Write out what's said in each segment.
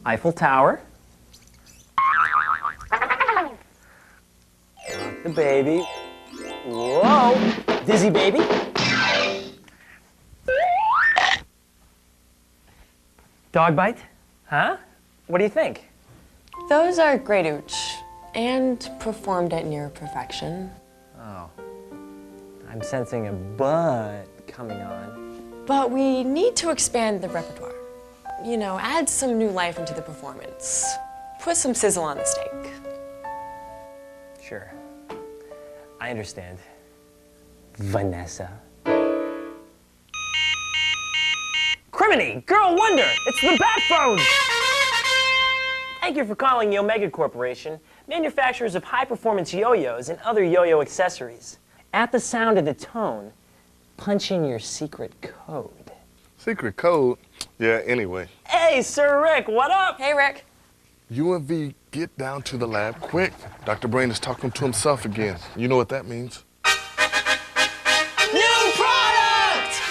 Eiffel Tower. Rock the baby. Whoa! Dizzy baby. Dog bite? Huh? What do you think? Those are great ooch, and performed at near perfection. Oh. I'm sensing a bud coming on. But we need to expand the repertoire. You know, add some new life into the performance. Put some sizzle on the steak. Sure. I understand. Vanessa. Criminy! Girl Wonder! It's the Bat Phone! Thank you for calling Yomega Corporation, manufacturers of high-performance yo-yos and other yo-yo accessories. At the sound of the tone, punch in your secret code. Secret code? Yeah, anyway. Hey, Sir Rick, what up? Hey, Rick. You and V, get down to the lab quick. Dr. Brain is talking to himself again. You know what that means. New product!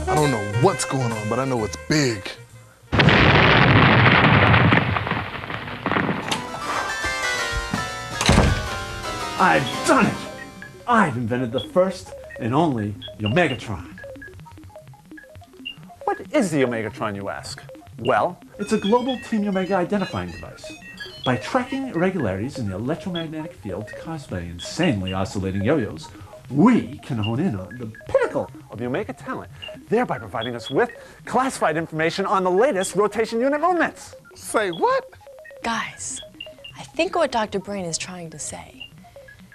I don't know what's going on, but I know it's big. I've done it! I've invented the first and only Yomega-Tron. What is the Yomega-Tron, you ask? Well, it's a global Team Yomega identifying device. By tracking irregularities in the electromagnetic field caused by insanely oscillating yo-yos, we can hone in on the pinnacle of Yomega talent, thereby providing us with classified information on the latest rotation unit movements. Say what? Guys, I think what Dr. Brain is trying to say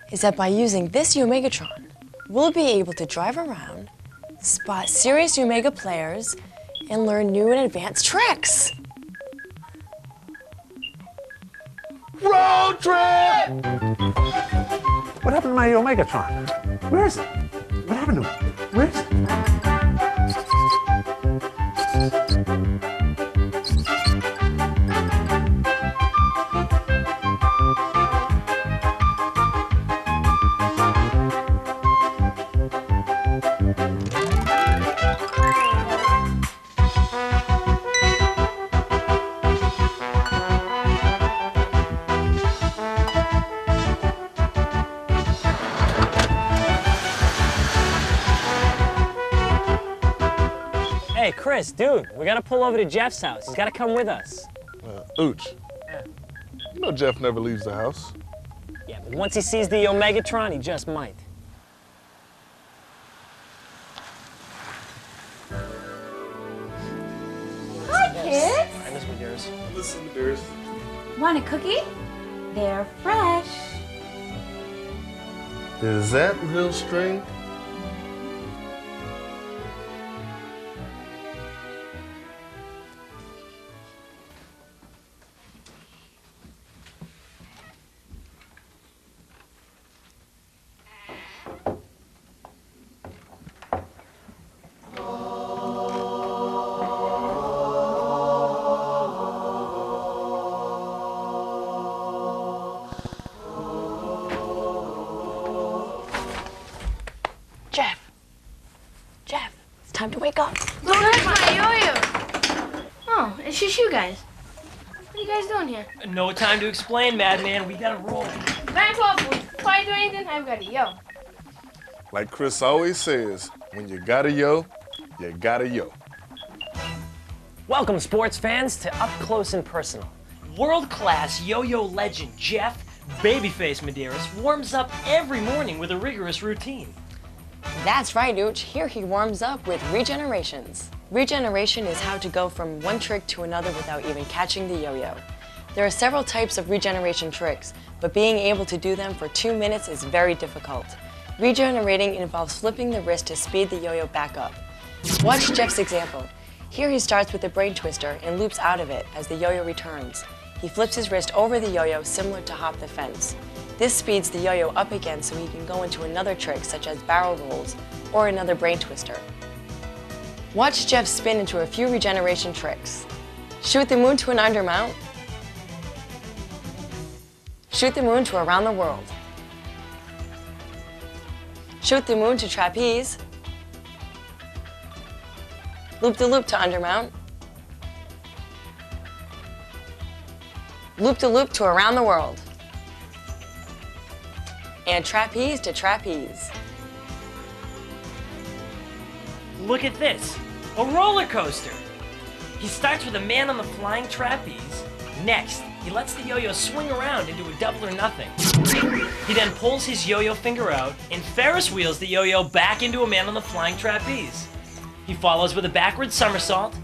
is that by using this Yomega-Tron, we'll be able to drive around, spot serious Yomega players, and learn new and advanced tricks. Road trip! What happened to my Yomega-Tron? Where is it? What happened to it? Where is it? Hey, Chris, dude, we gotta pull over to Jeff's house. He's gotta come with us. Ooch. You know Jeff never leaves the house. Yeah, but once he sees the Yomega-Tron, he just might. Hi, kids. Hi, Miss Medeiros. Listen, Medeiros. Want a cookie? They're fresh. Is that real string? Jeff, it's time to wake up. Don't hurt my yo-yo. Oh, it's just you guys. What are you guys doing here? No time to explain, madman. We gotta roll. Back off, before I do anything, I've got a yo. Like Chris always says, when you got a yo, you got a yo. Welcome, sports fans, to Up Close and Personal. World-class yo-yo legend Jeff Babyface Medeiros warms up every morning with a rigorous routine. That's right, Ooch. Here he warms up with regenerations. Regeneration is how to go from one trick to another without even catching the yo-yo. There are several types of regeneration tricks, but being able to do them for 2 minutes is very difficult. Regenerating involves flipping the wrist to speed the yo-yo back up. Watch Jeff's example. Here he starts with a brain twister and loops out of it as the yo-yo returns. He flips his wrist over the yo-yo similar to hop the fence. This speeds the yo-yo up again so he can go into another trick such as barrel rolls or another brain twister. Watch Jeff spin into a few regeneration tricks. Shoot the moon to an undermount. Shoot the moon to around the world. Shoot the moon to trapeze. Loop-de-loop to undermount. Loop-de-loop to around the world. And trapeze to trapeze. Look at this, a roller coaster. He starts with a man on the flying trapeze. Next, he lets the yo-yo swing around into a double or nothing. He then pulls his yo-yo finger out and Ferris wheels the yo-yo back into a man on the flying trapeze. He follows with a backward somersault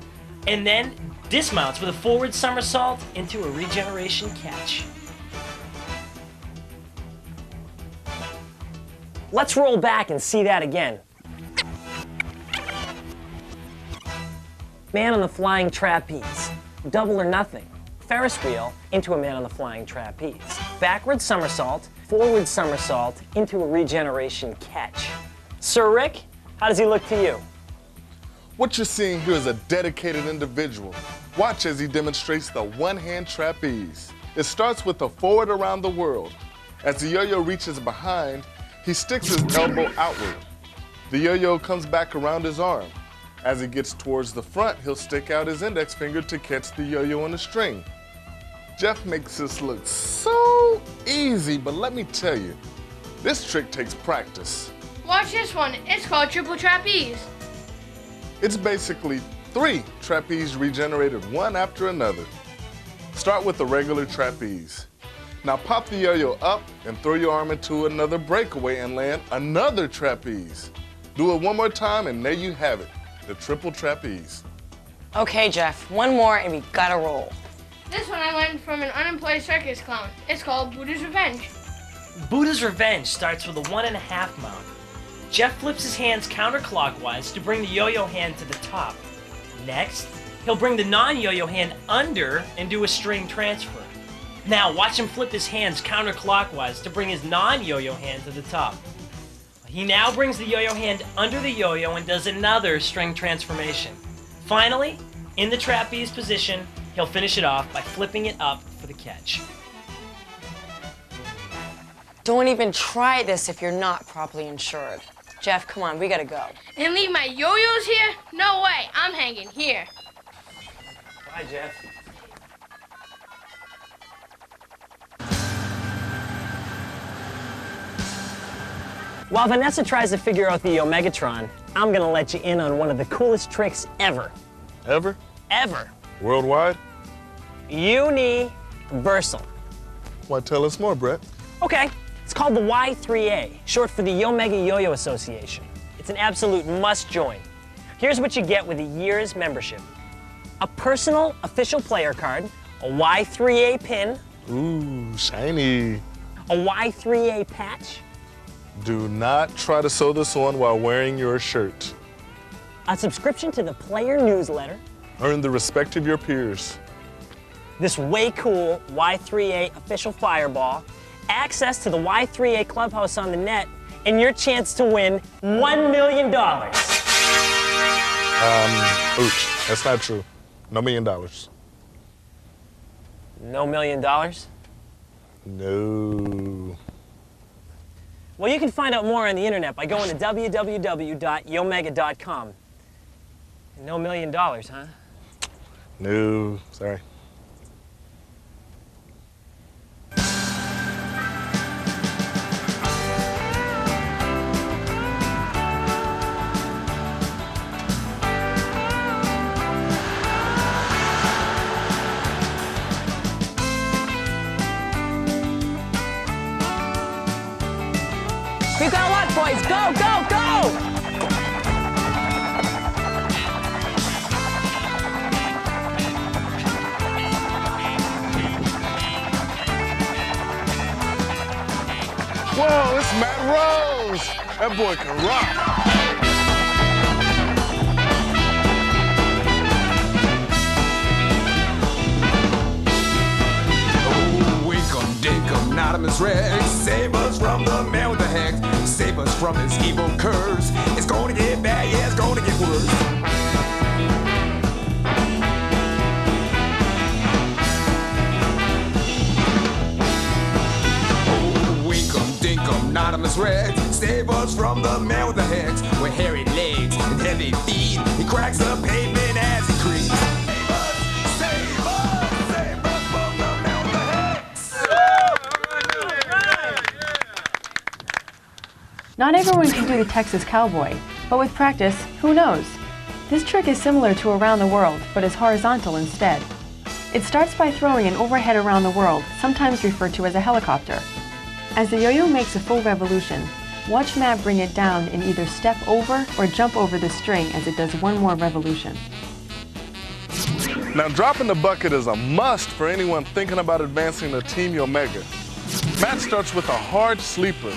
and then dismounts with a forward somersault into a regeneration catch. Let's roll back and see that again. Man on the flying trapeze. Double or nothing. Ferris wheel into a man on the flying trapeze. Backward somersault, forward somersault into a regeneration catch. Sir Rick, how does he look to you? What you're seeing here is a dedicated individual. Watch as he demonstrates the one-hand trapeze. It starts with a forward around the world. As the yo-yo reaches behind, he sticks his elbow outward. The yo-yo comes back around his arm. As he gets towards the front, he'll stick out his index finger to catch the yo-yo on the string. Jeff makes this look so easy, but let me tell you, this trick takes practice. Watch this one. It's called triple trapeze. It's basically 3 trapeze regenerated one after another. Start with the regular trapeze. Now pop the yo-yo up and throw your arm into another breakaway and land another trapeze. Do it one more time and there you have it, the triple trapeze. Okay, Jeff, one more and we gotta roll. This one I learned from an unemployed circus clown. It's called Buddha's Revenge. Buddha's Revenge starts with a 1.5 mount. Jeff flips his hands counterclockwise to bring the yo-yo hand to the top. Next, he'll bring the non-yo-yo hand under and do a string transfer. Now watch him flip his hands counterclockwise to bring his non-yo-yo hand to the top. He now brings the yo-yo hand under the yo-yo and does another string transformation. Finally, in the trapeze position, he'll finish it off by flipping it up for the catch. Don't even try this if you're not properly insured. Jeff, come on, we gotta go. And leave my yo-yos here? No way, I'm hanging here. Bye, Jeff. While Vanessa tries to figure out the Yomega-Tron, I'm gonna let you in on one of the coolest tricks ever. Ever? Ever. Worldwide? Universal. Why, tell us more, Brett. Okay, it's called the Y3A, short for the Yomega Association. It's an absolute must-join. Here's what you get with a year's membership. A personal official player card, a Y3A pin, Ooh, shiny. a Y3A patch, Do not try to sew this on while wearing your shirt. a subscription to the player newsletter, Earn the respect of your peers. this way cool Y3A official fireball, access to the Y3A clubhouse on the net, and your chance to win $1 million. Ooch, that's not true. No $1 million. No $1 million? No. Well, you can find out more on the internet by going to www.yomega.com. No $1 million, huh? No, sorry. We've got a lot, boys. Go, go, go! Whoa, it's Matt Rose. That boy can rock. Anonymous Rex, save us from the man with the hex, save us from his evil curse. It's gonna get bad, yeah, it's gonna get worse. Oh, winkum dinkum, Anonymous Rex, save us from the man with the hex, with hairy legs and heavy feet. He cracks the pavement as he creeps. Not everyone can do the Texas Cowboy, but with practice, who knows? This trick is similar to Around the World, but is horizontal instead. It starts by throwing an overhead around the world, sometimes referred to as a helicopter. As the yo-yo makes a full revolution, watch Matt bring it down and either step over or jump over the string as it does one more revolution. Now, dropping the bucket is a must for anyone thinking about advancing to Team Yomega. Matt starts with a hard sleeper.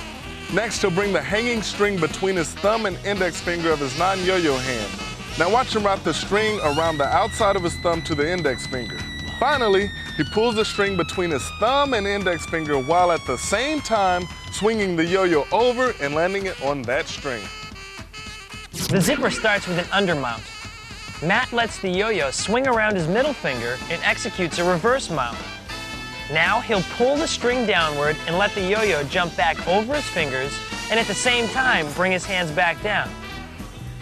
Next, he'll bring the hanging string between his thumb and index finger of his non-yo-yo hand. Now watch him wrap the string around the outside of his thumb to the index finger. Finally, he pulls the string between his thumb and index finger while at the same time swinging the yo-yo over and landing it on that string. The zipper starts with an undermount. Matt lets the yo-yo swing around his middle finger and executes a reverse mount. Now he'll pull the string downward and let the yo-yo jump back over his fingers and at the same time bring his hands back down.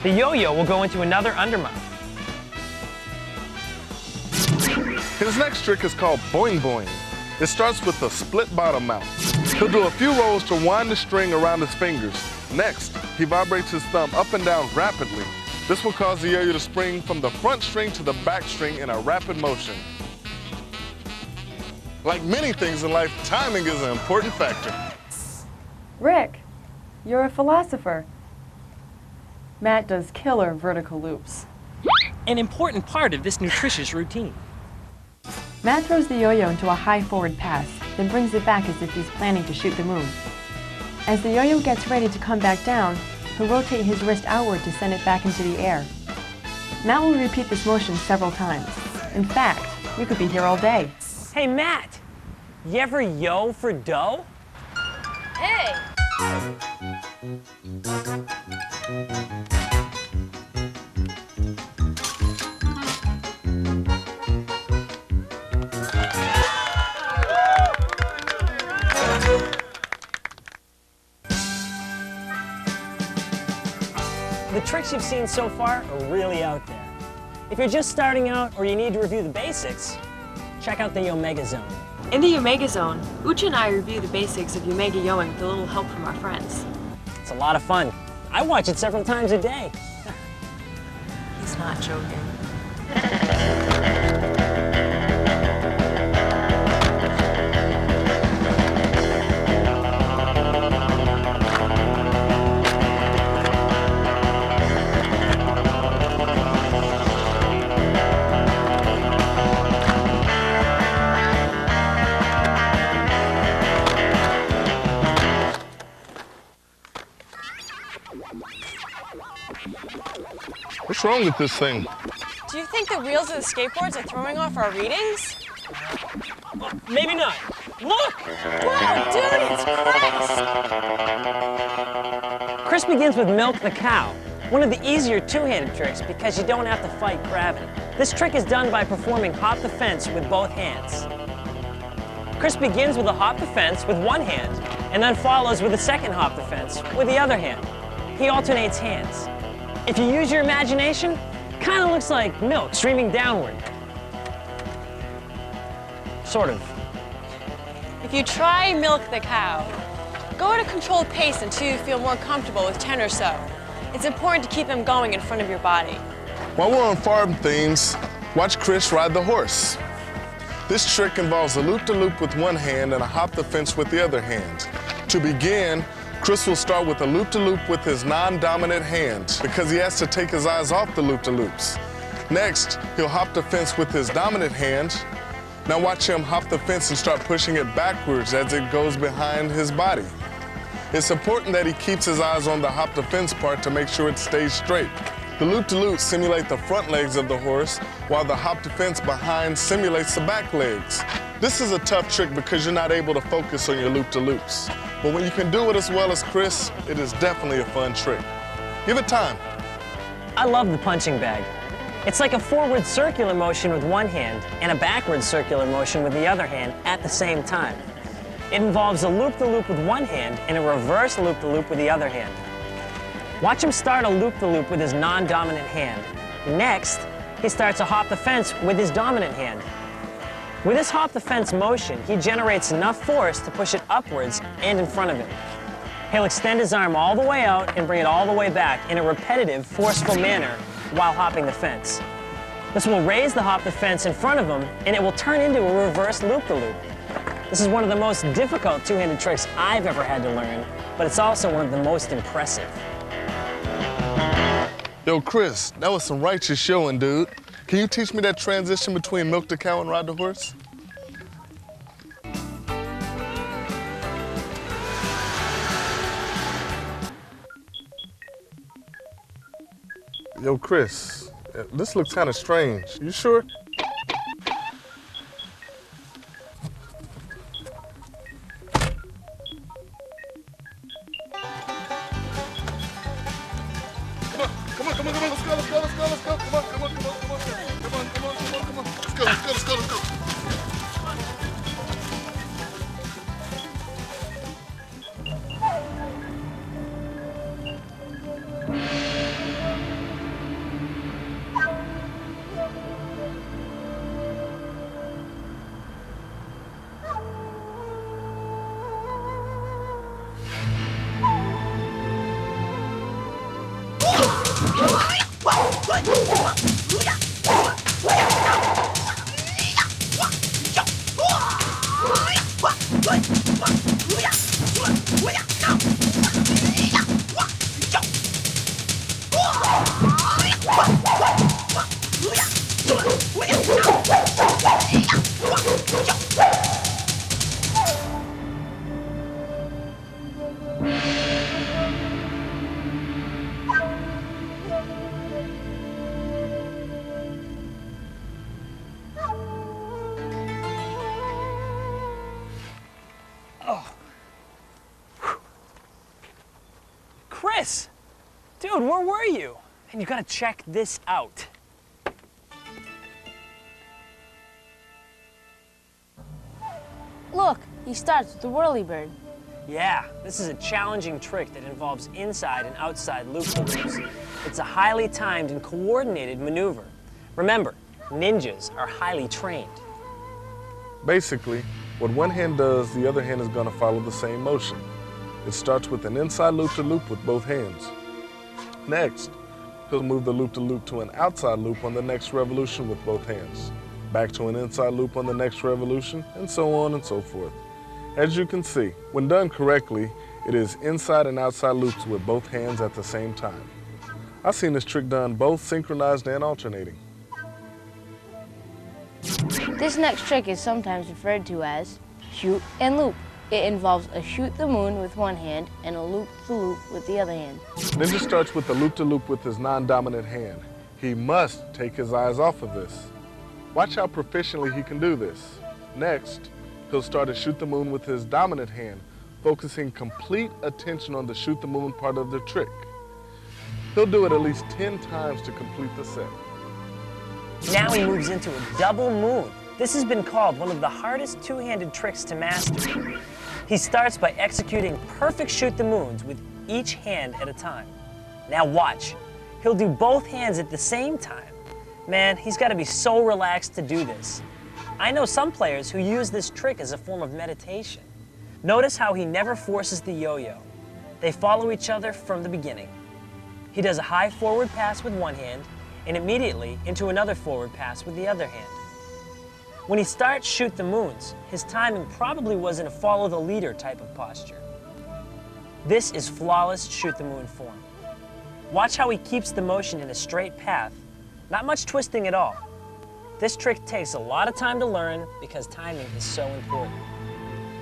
The yo-yo will go into another undermount. His next trick is called boing boing. It starts with a split bottom mount. He'll do a few rolls to wind the string around his fingers. Next, he vibrates his thumb up and down rapidly. This will cause the yo-yo to spring from the front string to the back string in a rapid motion. Like many things in life, timing is an important factor. Rick, you're a philosopher. Matt does killer vertical loops. An important part of this nutritious routine. Matt throws the yo-yo into a high forward pass, then brings it back as if he's planning to shoot the moon. As the yo-yo gets ready to come back down, he'll rotate his wrist outward to send it back into the air. Matt will repeat this motion several times. In fact, we could be here all day. Hey Matt, you ever yo for dough? Hey! The tricks you've seen so far are really out there. If you're just starting out or you need to review the basics, check out the Yomega Zone. In the Yomega Zone, Ucha and I review the basics of Yomega yoing with a little help from our friends. It's a lot of fun. I watch it several times a day. He's not joking. What's wrong with this thing? Do you think the wheels of the skateboards are throwing off our readings? Maybe not. Look! Wow, dude, it's Chris! Chris begins with milk the cow, one of the easier two-handed tricks because you don't have to fight gravity. This trick is done by performing hop the fence with both hands. Chris begins with a hop the fence with one hand and then follows with a second hop the fence with the other hand. He alternates hands. If you use your imagination, kind of looks like milk streaming downward. Sort of. If you try milk the cow, go at a controlled pace until you feel more comfortable with 10 or so. It's important to keep them going in front of your body. While we're on farm themes, watch Chris ride the horse. This trick involves a loop-de-loop with one hand and a hop the fence with the other hand. To begin, Chris will start with a loop-de-loop with his non-dominant hand because he has to take his eyes off the loop-de-loops. Next, he'll hop the fence with his dominant hand. Now watch him hop the fence and start pushing it backwards as it goes behind his body. It's important that he keeps his eyes on the hop the fence part to make sure it stays straight. The loop-de-loops simulate the front legs of the horse, while the hop the fence behind simulates the back legs. This is a tough trick because you're not able to focus on your loop-de-loops. But when you can do it as well as Chris, it is definitely a fun trick. Give it time. I love the punching bag. It's like a forward circular motion with one hand and a backward circular motion with the other hand at the same time. It involves a loop-de-loop with one hand and a reverse loop-de-loop with the other hand. Watch him start a loop-de-loop with his non-dominant hand. Next, he starts a hop the fence with his dominant hand. With his hop the fence motion, he generates enough force to push it upwards and in front of him. He'll extend his arm all the way out and bring it all the way back in a repetitive, forceful manner while hopping the fence. This will raise the hop the fence in front of him, and it will turn into a reverse loop-de-loop. This is one of the most difficult two-handed tricks I've ever had to learn, but it's also one of the most impressive. Yo, Chris, that was some righteous showing, dude. Can you teach me that transition between milk the cow and ride the horse? Yo, Chris, this looks kind of strange. You sure? Come on, let's go. Come on. Let's go. Chris! Dude, where were you? And you gotta check this out. Look, he starts with the whirly bird. Yeah, this is a challenging trick that involves inside and outside loop-de-loops. It's a highly timed and coordinated maneuver. Remember, ninjas are highly trained. Basically, what one hand does, the other hand is going to follow the same motion. It starts with an inside loop-de-loop with both hands. Next, he'll move the loop-de-loop to an outside loop on the next revolution with both hands. Back to an inside loop on the next revolution, and so on and so forth. As you can see, when done correctly, it is inside and outside loops with both hands at the same time. I've seen this trick done both synchronized and alternating. This next trick is sometimes referred to as shoot and loop. It involves a shoot the moon with one hand and a loop-the-loop with the other hand. Ninja starts with the loop-de-loop with his non-dominant hand. He must take his eyes off of this. Watch how proficiently he can do this. Next, he'll start to shoot the moon with his dominant hand, focusing complete attention on the shoot the moon part of the trick. He'll do it at least 10 times to complete the set. Now he moves into a double moon. This has been called one of the hardest two-handed tricks to master. He starts by executing perfect shoot the moons with each hand at a time. Now watch. He'll do both hands at the same time. Man, he's got to be so relaxed to do this. I know some players who use this trick as a form of meditation. Notice how he never forces the yo-yo. They follow each other from the beginning. He does a high forward pass with one hand and immediately into another forward pass with the other hand. When he starts shoot the moons, his timing probably was in a follow the leader type of posture. This is flawless shoot the moon form. Watch how he keeps the motion in a straight path, not much twisting at all. This trick takes a lot of time to learn because timing is so important.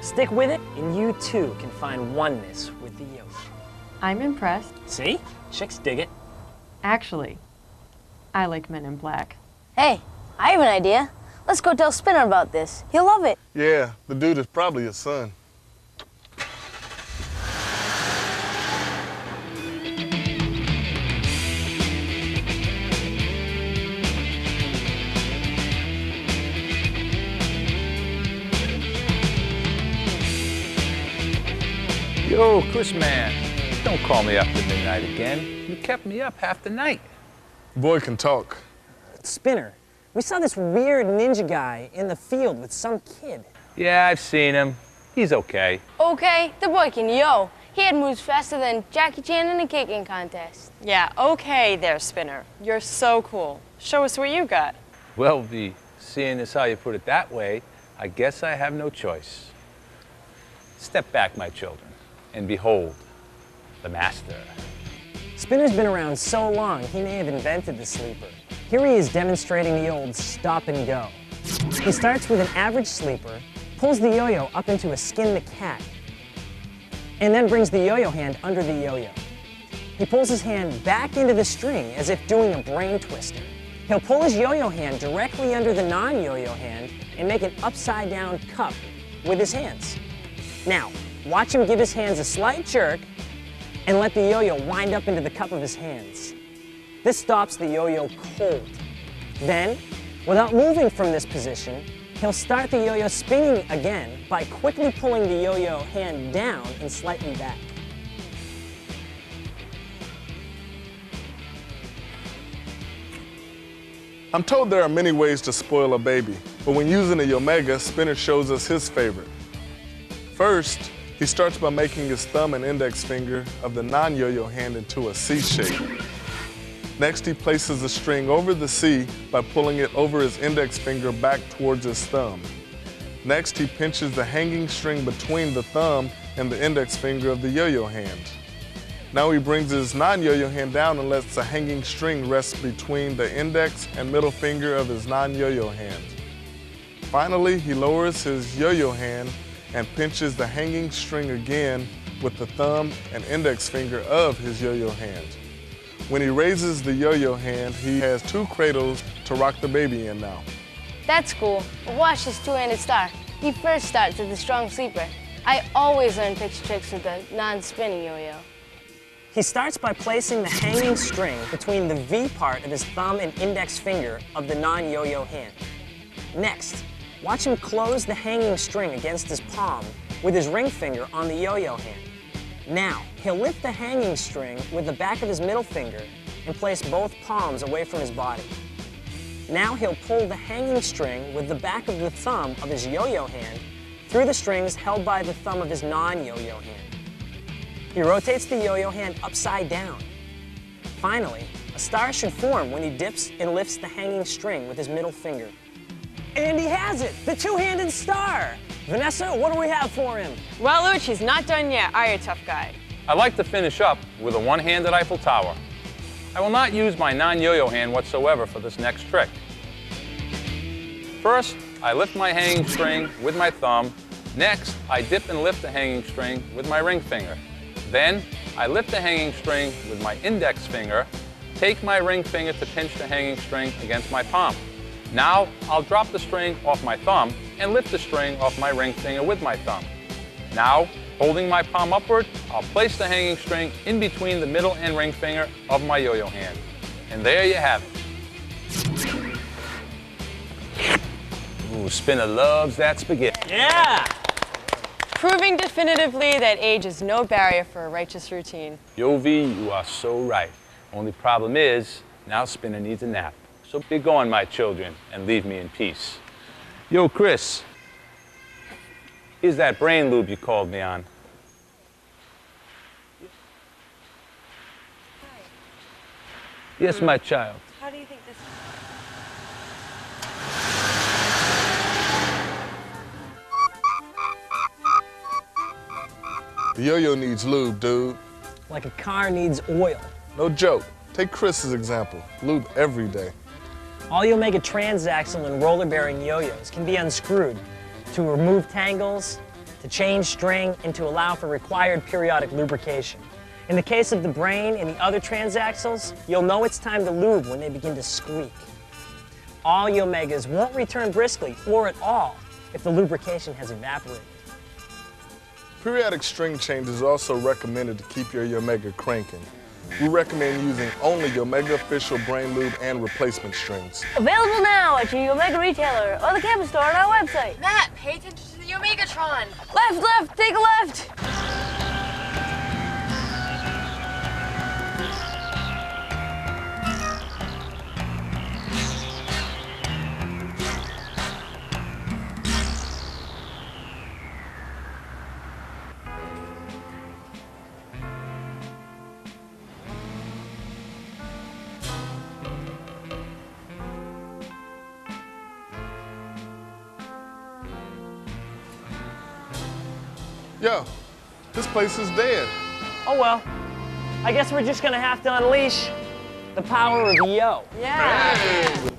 Stick with it and you too can find oneness with the yo-yo. I'm impressed. See? Chicks dig it. Actually, I like men in black. Hey, I have an idea. Let's go tell Spinner about this. He'll love it. Yeah, the dude is probably his son. Yo, Chris man, don't call me after midnight again. You kept me up half the night. Boy can talk. Spinner, we saw this weird ninja guy in the field with some kid. Yeah, I've seen him. He's okay. Okay, the boy can yo. He had moves faster than Jackie Chan in a kicking contest. Yeah, okay there, Spinner. You're so cool. Show us what you got. Well, seeing as how you put it that way, I guess I have no choice. Step back, my children, and behold, the master. Spinner's been around so long, he may have invented the sleeper. Here he is demonstrating the old stop and go. He starts with an average sleeper, pulls the yo-yo up into a skin the cat, and then brings the yo-yo hand under the yo-yo. He pulls his hand back into the string as if doing a brain twister. He'll pull his yo-yo hand directly under the non-yo-yo hand and make an upside down cup with his hands. Now, watch him give his hands a slight jerk and let the yo-yo wind up into the cup of his hands. This stops the yo-yo cold. Then, without moving from this position, he'll start the yo-yo spinning again by quickly pulling the yo-yo hand down and slightly back. I'm told there are many ways to spoil a baby, but when using a Yomega, Spinner shows us his favorite. First, he starts by making his thumb and index finger of the non-yo-yo hand into a C shape. Next, he places the string over the C by pulling it over his index finger back towards his thumb. Next, he pinches the hanging string between the thumb and the index finger of the yo-yo hand. Now he brings his non-yo-yo hand down and lets the hanging string rest between the index and middle finger of his non-yo-yo hand. Finally, he lowers his yo-yo hand and pinches the hanging string again with the thumb and index finger of his yo-yo hand. When he raises the yo-yo hand, he has two cradles to rock the baby in now. That's cool, but watch this two-handed star. He first starts with the strong sleeper. I always learn picture tricks with the non-spinning yo-yo. He starts by placing the hanging string between the V part of his thumb and index finger of the non-yo-yo hand. Next, watch him close the hanging string against his palm with his ring finger on the yo-yo hand. Now, he'll lift the hanging string with the back of his middle finger and place both palms away from his body. Now he'll pull the hanging string with the back of the thumb of his yo-yo hand through the strings held by the thumb of his non-yo-yo hand. He rotates the yo-yo hand upside down. Finally, a star should form when he dips and lifts the hanging string with his middle finger. And he has it, the two-handed star! Vanessa, what do we have for him? Well, Luch, he's not done yet, are you, tough guy? I'd like to finish up with a one-handed Eiffel Tower. I will not use my non-yo-yo hand whatsoever for this next trick. First, I lift my hanging string with my thumb. Next, I dip and lift the hanging string with my ring finger. Then, I lift the hanging string with my index finger, take my ring finger to pinch the hanging string against my palm. Now, I'll drop the string off my thumb and lift the string off my ring finger with my thumb. Now, holding my palm upward, I'll place the hanging string in between the middle and ring finger of my yo-yo hand. And there you have it. Ooh, Spinner loves that spaghetti. Yeah! Proving definitively that age is no barrier for a righteous routine. Yo, V, you are so right. Only problem is, now Spinner needs a nap. So be gone, my children, and leave me in peace. Yo, Chris, here's that brain lube you called me on. Yes, my child. How do you think this... The yo-yo needs lube, dude. Like a car needs oil. No joke. Take Chris's example. Lube every day. All Yomega transaxle and roller-bearing yo-yos can be unscrewed to remove tangles, to change string and to allow for required periodic lubrication. In the case of the brain and the other transaxles, you'll know it's time to lube when they begin to squeak. All Yomegas won't return briskly or at all if the lubrication has evaporated. Periodic string change is also recommended to keep your Yomega cranking. We recommend using only Yomega official brain lube and replacement strings. Available now at your Yomega retailer or the campus store on our website. Matt, pay attention to the Yomega-Tron. Left, take a left. Yo, this place is dead. Oh well, I guess we're just gonna have to unleash the power of yo. Yeah.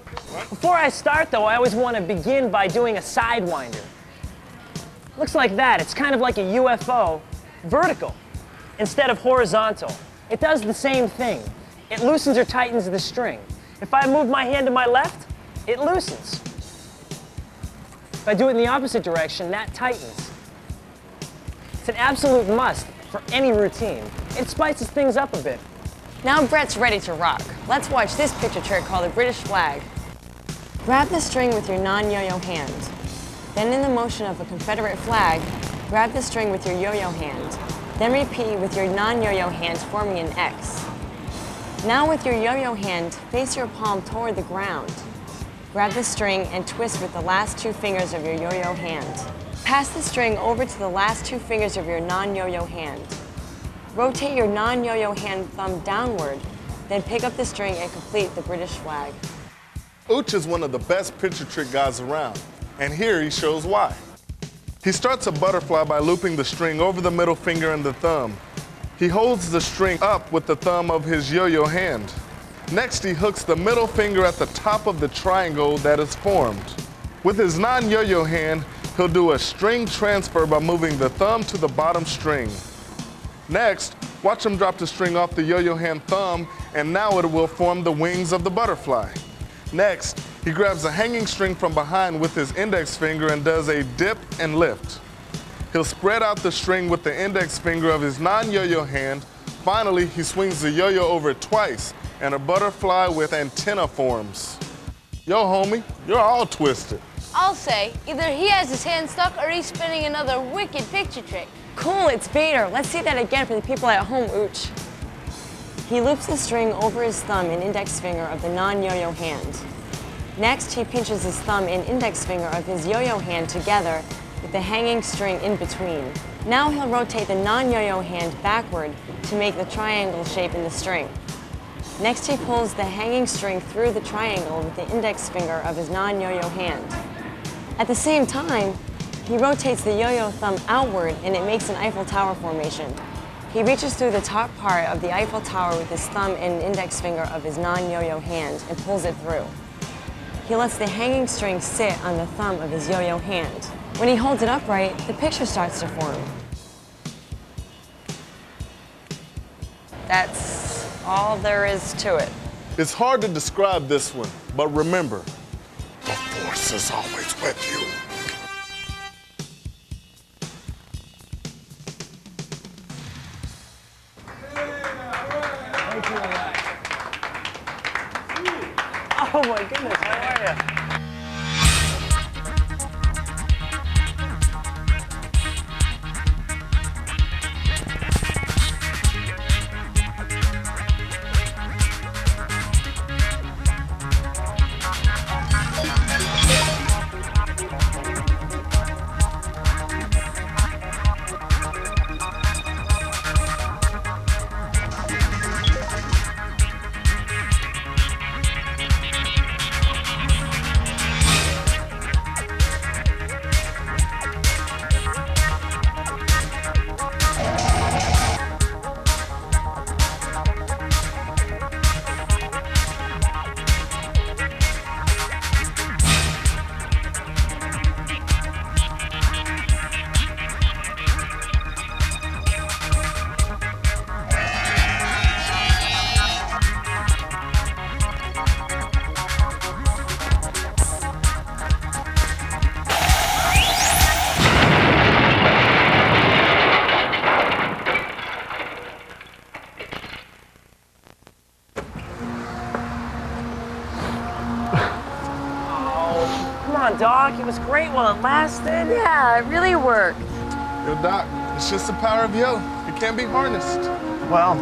Before I start though, I always want to begin by doing a sidewinder. Looks like that. It's kind of like a UFO, vertical instead of horizontal. It does the same thing. It loosens or tightens the string. If I move my hand to my left, it loosens. If I do it in the opposite direction, that tightens. It's an absolute must for any routine. It spices things up a bit. Now Brett's ready to rock. Let's watch this picture trick called the British flag. Grab the string with your non-yo-yo hand. Then in the motion of a Confederate flag, grab the string with your yo-yo hand. Then repeat with your non-yo-yo hand, forming an X. Now with your yo-yo hand, face your palm toward the ground. Grab the string and twist with the last two fingers of your yo-yo hand. Pass the string over to the last two fingers of your non-yo-yo hand. Rotate your non-yo-yo hand thumb downward, then pick up the string and complete the British flag. Ooch is one of the best picture trick guys around, and here he shows why. He starts a butterfly by looping the string over the middle finger and the thumb. He holds the string up with the thumb of his yo-yo hand. Next, he hooks the middle finger at the top of the triangle that is formed. With his non-yo-yo hand, he'll do a string transfer by moving the thumb to the bottom string. Next, watch him drop the string off the yo-yo hand thumb, and now it will form the wings of the butterfly. Next, he grabs a hanging string from behind with his index finger and does a dip and lift. He'll spread out the string with the index finger of his non-yo-yo hand. Finally, he swings the yo-yo over twice, and a butterfly with antenna forms. Yo, homie, you're all twisted. I'll say, either he has his hand stuck or he's spinning another wicked picture trick. Cool, it's Vader. Let's see that again for the people at home, Ooch. He loops the string over his thumb and index finger of the non-yo-yo hand. Next, he pinches his thumb and index finger of his yo-yo hand together with the hanging string in between. Now he'll rotate the non-yo-yo hand backward to make the triangle shape in the string. Next, he pulls the hanging string through the triangle with the index finger of his non-yo-yo hand. At the same time, he rotates the yo-yo thumb outward and it makes an Eiffel Tower formation. He reaches through the top part of the Eiffel Tower with his thumb and index finger of his non-yo-yo hand and pulls it through. He lets the hanging string sit on the thumb of his yo-yo hand. When he holds it upright, the picture starts to form. That's all there is to it. It's hard to describe this one, but remember, the Force is always with you. Oh my goodness, how are you? Doc. It was great while it lasted. Yeah, it really worked. Yo, Doc, it's just the power of yo. It can't be harnessed. Well,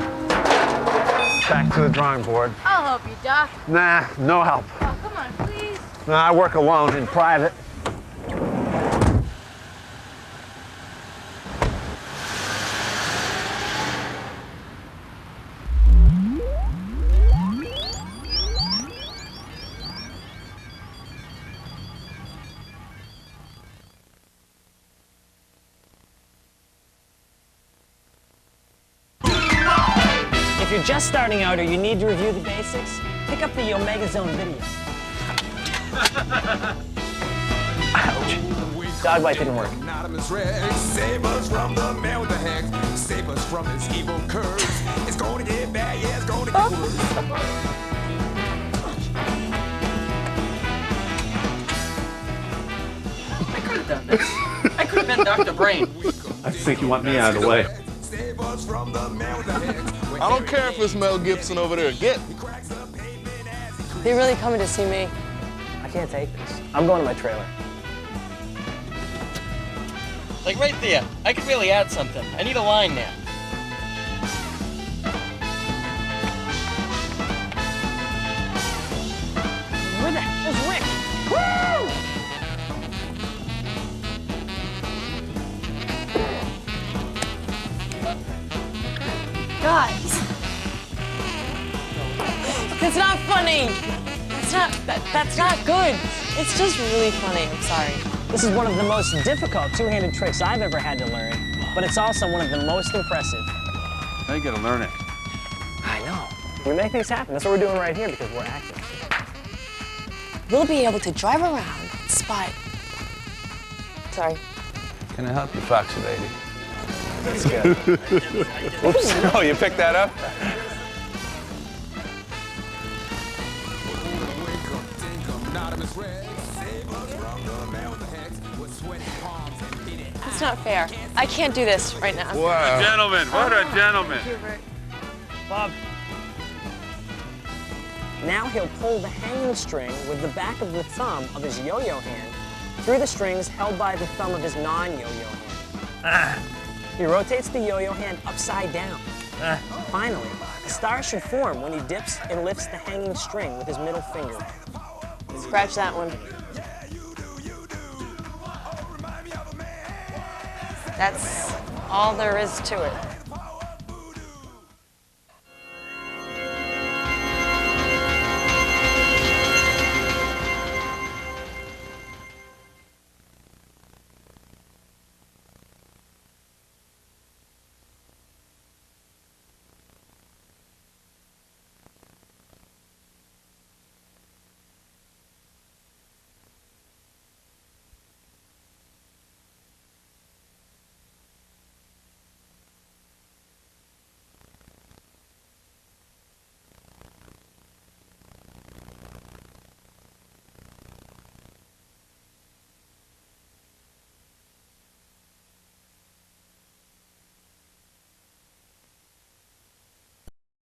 back to the drawing board. I'll help you, Doc. Nah, no help. Oh, come on, please. Nah, I work alone in private. If you're just starting out or you need to review the basics, pick up the Yomega Zone video. Ouch. Dog bite didn't work. Save us from the man with the hex. Save us from his evil curse. It's gonna get bad, yeah, it's gonna get worse. I could have done this. I could have been Dr. Brain. I think you want me out of the way. Save us from the man with the hex. I don't care if it's Mel Gibson over there. Get. They're really coming to see me. I can't take this. I'm going to my trailer. Like right there. I could really add something. I need a line now. Where the hell is Rick? Woo! Guys. That's not funny. That's not good. It's just really funny. I'm sorry. This is one of the most difficult two-handed tricks I've ever had to learn, but it's also one of the most impressive. Now you gotta learn it. I know. We make things happen. That's what we're doing right here because we're acting. We'll be able to drive around and spy. Sorry. Can I help you, Foxy lady? That's good. Oops, oh, you picked that up? That's not fair. I can't do this right now. Wow. Gentlemen, what a gentleman. Bob. Now he'll pull the hanging string with the back of the thumb of his yo-yo hand through the strings held by the thumb of his non-yo-yo hand. He rotates the yo-yo hand upside down. Finally, a star should form when he dips and lifts the hanging string with his middle finger. Scratch that one. That's all there is to it.